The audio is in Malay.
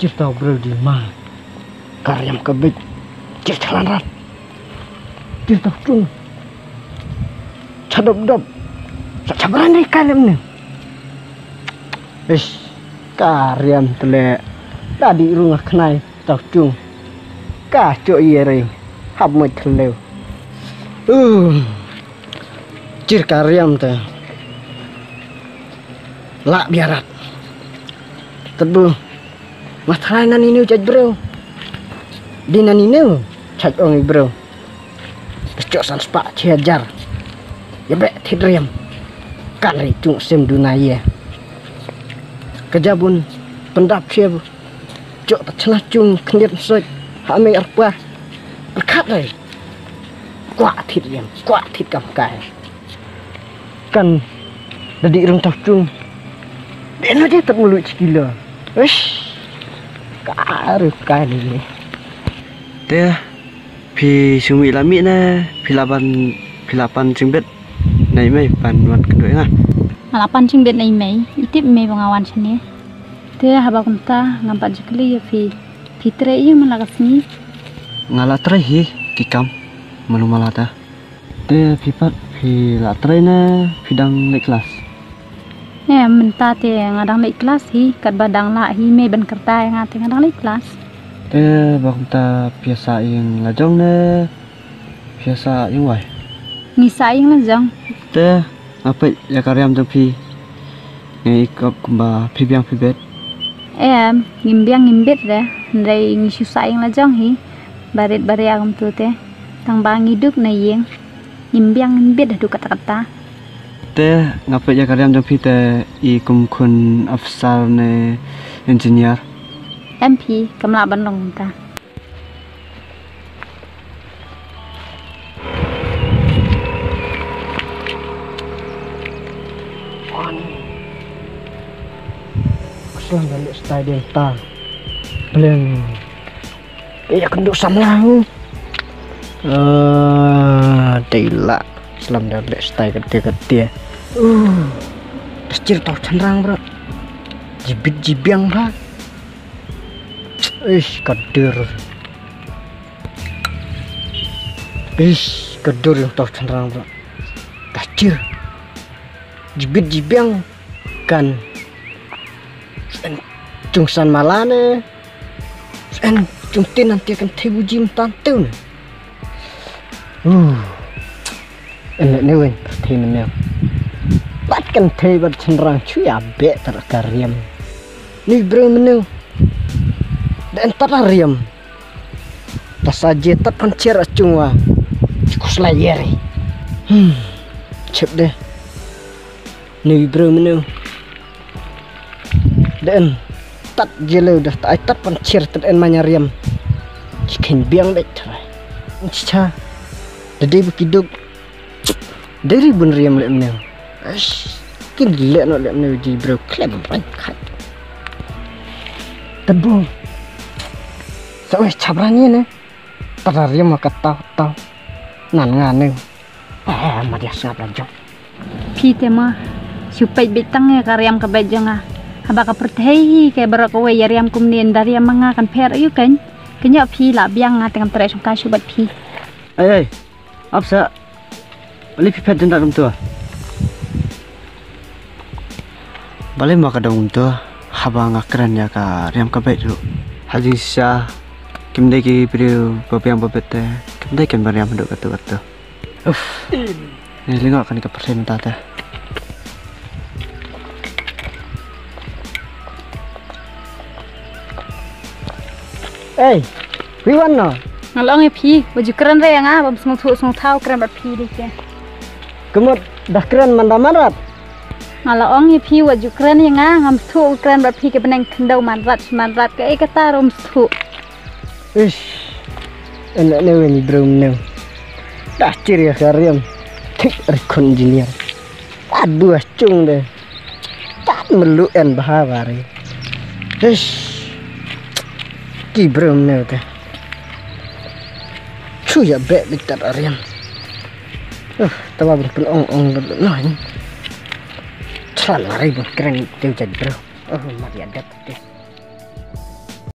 cerita bro di ma karyam kebik cerita lanrat cerita cung cadop-dop sacabaran dari kalem nih karyam telek tadi rumah kenai tau cung kacau iya ring hab mai teleu cir karyam teh lak biarat tebu masalah ini ucap bro di ini cak ongi bro kecok san spak ciajar ya bek tidriam kan ricung sem dunaya kejabun pendap siap cok tak cenah cung kendit soy hame arpa berkat lagi kuat tidriam kuat tid kam kai kan dari irung tak cung dia dia tak meluit gila Karu kali ni. Teh, pi sumi lami na, pilapan cimbet, nai mai pan kedua ngah. Malapan cimbet nai mai, itip mai pengawan sini. Teh haba kunta ngampat jekli ya pi tre iya malakas ni. Ngala tre hi kikam, malu malata. Teh pipat pi la tre na, pidang naik kelas. Menta teh ngadang naik kelas hi, kat badang la hi mai ban kerta yang ngate ngadang naik kelas. Teh bakunta biasa yang lajong na, biasa yang wai. Ngisa yang lajong. Teh apa ya karyam jeng pi, ngai ikap kumba pi biang pi bet. Ngimbiang ngimbit dah, dari ngisusa yang lajong hi, barit agam tu teh, tang bang hidup na yang ngimbiang ngimbit dah du kata-kata. Teh ngapai ya karyam jeng pi teh I kun afsar ne engineer. MP kamla bandong ta. Keselang balik style delta belum iya kenduk samlang tila selam balik style gede-gede kecil tau cenderang bro jibit-jibiang lah kader kader yang tau cenderang bro kecil jibit-jibiang kan cungsan malane sen cungtin nanti akan tebu jim tanteu ne enak ne wen pasti ne bat kan tebat cenderang cuy abe terkariam ni bro menu dan terariam tas saja tak pancir acungwa kus layeri cep deh ni bro menu dan tat jelo dah tak pancir ten manyariam cikin biang dek terai cica dede bukiduk dari bun riam lek menel kin lek no lek menel ji bro klem rangkat tebu sampai cabrani ne terariam maka tahu nan ngane madias ngap Pi tema supaya betang ya karyam kabajanga. Haba ka pertei kay barako we yariam kumnien dari manga kan per ayu kan kenya pi la biang ngate kan tre sungka subat pi Ay apsa bali pipet jenda dum tu bali maka dong tu haba ngakran ya ka riam ka bet ru haji sya kimde ki priu babiang babete kimde kan bariam duk katu ni lingok kan ka persen tata Wiwan no ngalong pi baju keren re yang bam sung thau keren bat pi dik ya kemud dah keren mandamarat ngalong pi baju keren yang ngam thu keren bat pi ke beneng kendau manrat ke kata rom thu enak ne wen bro ne dah ciri karyam tik rekon engineer aduh cung deh tak meluen bahawari ki bro ne teh cuy ya bek bitar ariam tawa berpelong nah ini celana ribu keren dia jadi bro mati ada teh